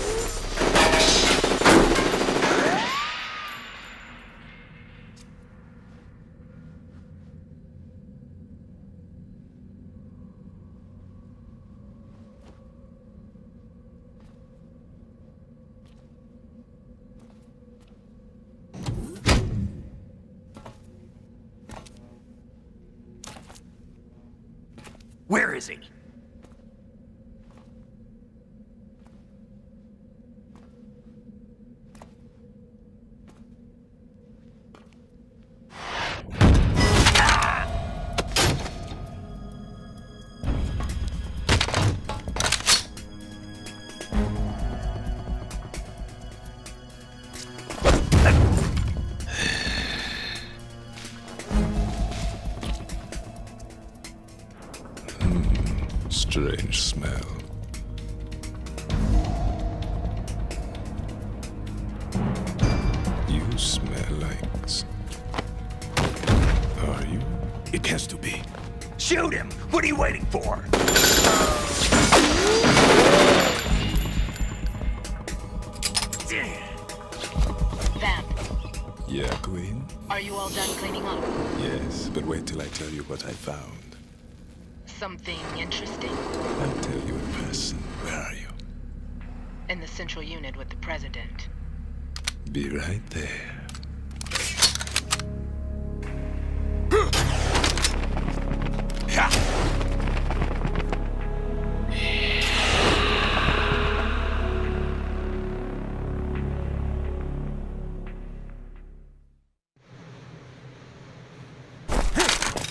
Where is he? Strange smell. You smell like... Are you? It has to be. Shoot him! What are you waiting for? Vamp, Yeah, Queen? are you all done cleaning up? Yes, but wait till I tell you what I found. Something interesting? I'll tell you in person. Where are you? In the central unit with the president. Be right there.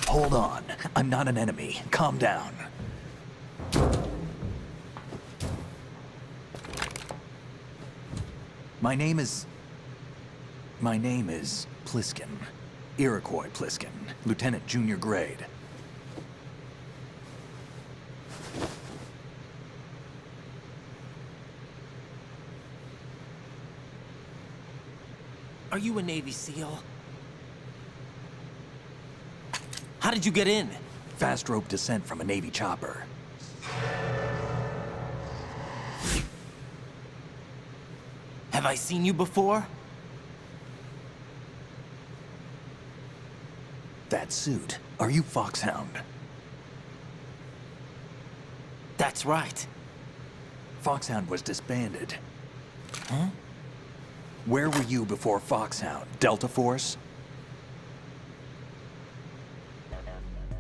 Hold on. I'm not an enemy. Calm down. My name is Pliskin. Iroquois Pliskin. Lieutenant Junior Grade. Are you a Navy SEAL? How did you get in? Fast rope descent from a Navy chopper. Have I seen you before? That suit. Are you Foxhound? That's right. Foxhound was disbanded. Huh? Where were you before Foxhound? Delta Force?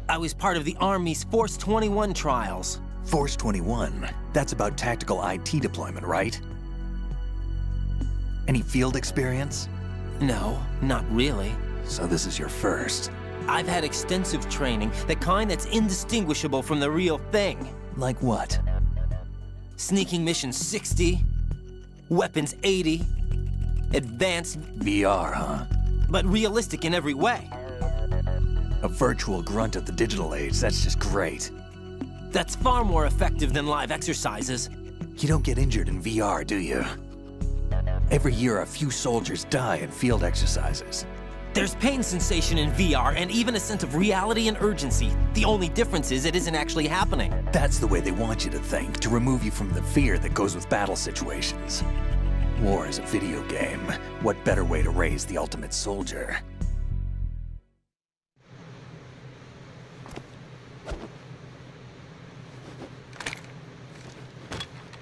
I was part of the Army's Force 21 trials. Force 21? That's about tactical IT deployment, right? Any field experience? No, not really. So this is your first. I've had extensive training, the kind that's indistinguishable from the real thing. Like what? Sneaking mission 60, weapons 80, advanced... VR, huh? But realistic in every way. A virtual grunt of the digital age, that's just great. That's far more effective than live exercises. You don't get injured in VR, do you? Every year, a few soldiers die in field exercises. There's pain sensation in VR and even a sense of reality and urgency. The only difference is it isn't actually happening. That's the way they want you to think, to remove you from the fear that goes with battle situations. War is a video game. What better way to raise the ultimate soldier?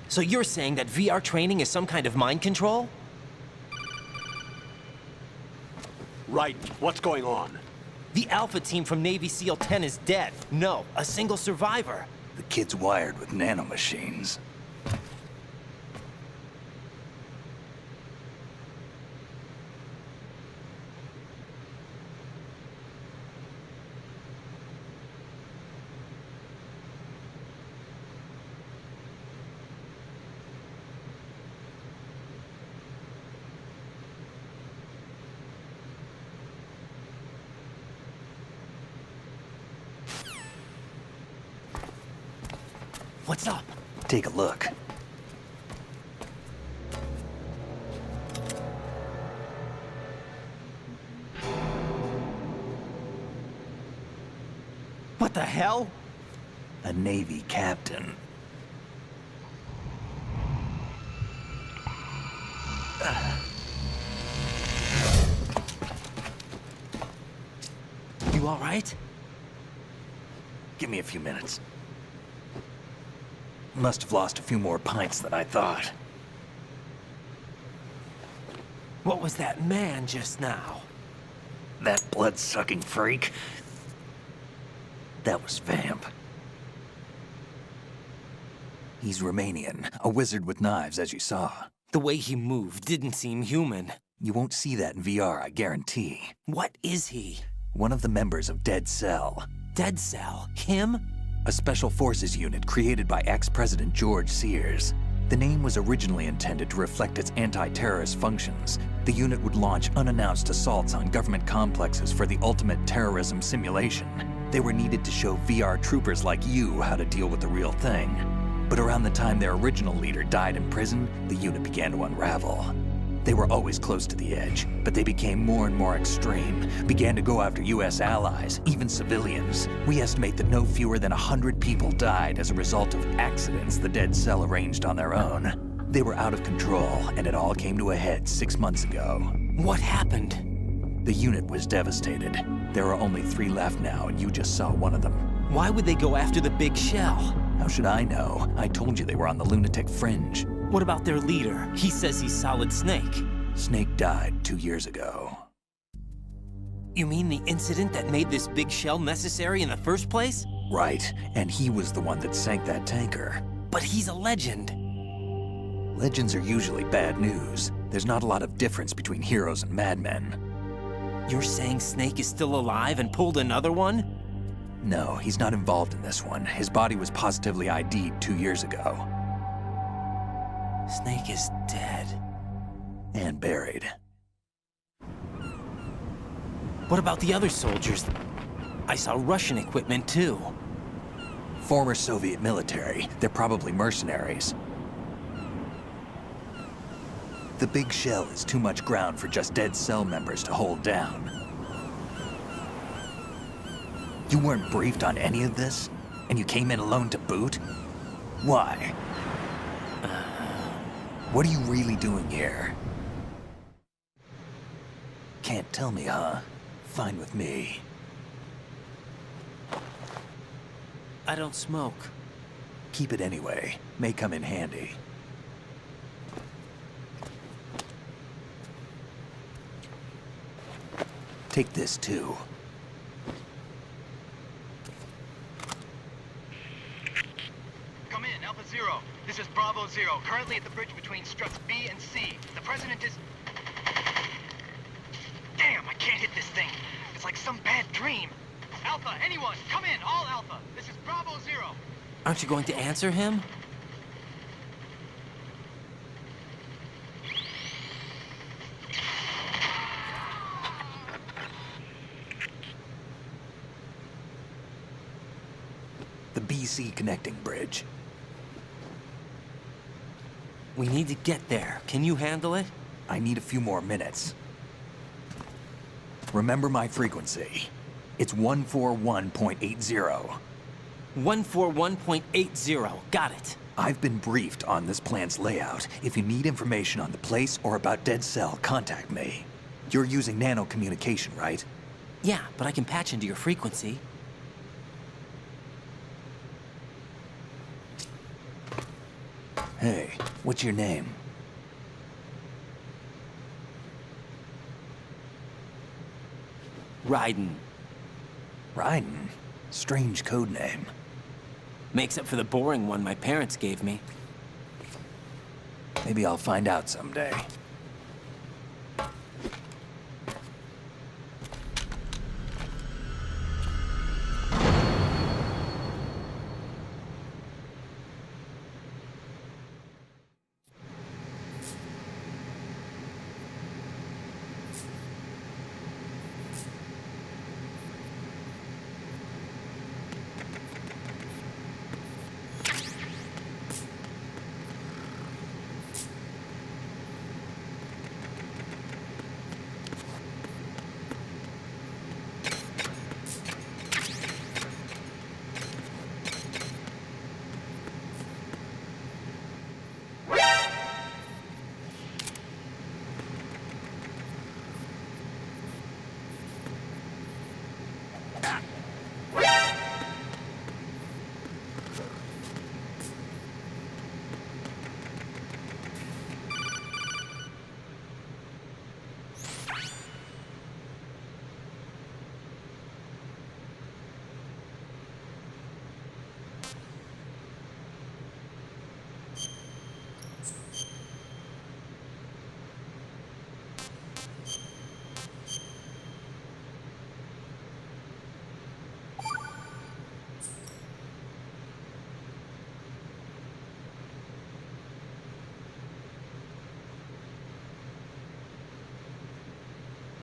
So you're saying that VR training is some kind of mind control? Right. What's going on? The Alpha team from Navy SEAL 10 is dead. No, a single survivor. The kid's wired with nanomachines. What's up? Take a look. What the hell? A Navy captain. You all right? Give me a few minutes. Must have lost a few more pints than I thought. What was that man just now? That blood-sucking freak? That was Vamp. He's Romanian, a wizard with knives, as you saw. The way he moved didn't seem human. You won't see that in VR, I guarantee. What is he? One of the members of Dead Cell. Dead Cell? Him? A special forces unit created by ex-President George Sears. The name was originally intended to reflect its anti-terrorist functions. The unit would launch unannounced assaults on government complexes for the ultimate terrorism simulation. They were needed to show VR troopers like you how to deal with the real thing. But around the time their original leader died in prison, the unit began to unravel. They were always close to the edge, but they became more and more extreme, began to go after US allies, even civilians. We estimate that no fewer than 100 people died as a result of accidents the Dead Cell arranged on their own. They were out of control, and it all came to a head 6 months ago. What happened? The unit was devastated. There are only 3 left now, and you just saw one of them. Why would they go after the big shell? How should I know? I told you they were on the lunatic fringe. What about their leader? He says he's Solid Snake. Snake died 2 years ago. You mean the incident that made this big shell necessary in the first place? Right, and he was the one that sank that tanker. But he's a legend. Legends are usually bad news. There's not a lot of difference between heroes and madmen. You're saying Snake is still alive and pulled another one? No, he's not involved in this one. His body was positively ID'd 2 years ago. Snake is dead. And buried. What about the other soldiers? I saw Russian equipment too. Former Soviet military. They're probably mercenaries. The big shell is too much ground for just Dead Cell members to hold down. You weren't briefed on any of this? And you came in alone to boot? Why? What are you really doing here? Can't tell me, huh? Fine with me. I don't smoke. Keep it anyway. May come in handy. Take this too. Come in, Alpha Zero. This is Bravo Zero, currently at the bridge between struts B and C. The President is... Damn, I can't hit this thing. It's like some bad dream. Alpha, anyone, come in, all Alpha. This is Bravo Zero. Aren't you going to answer him? The BC connecting bridge. We need to get there. Can you handle it? I need a few more minutes. Remember my frequency. It's 141.80. 141.80. Got it. I've been briefed on this plan's layout. If you need information on the place or about Dead Cell, contact me. You're using nano communication, right? Yeah, but I can patch into your frequency. Hey, what's your name? Raiden. Raiden? Strange code name. Makes up for the boring one my parents gave me. Maybe I'll find out someday.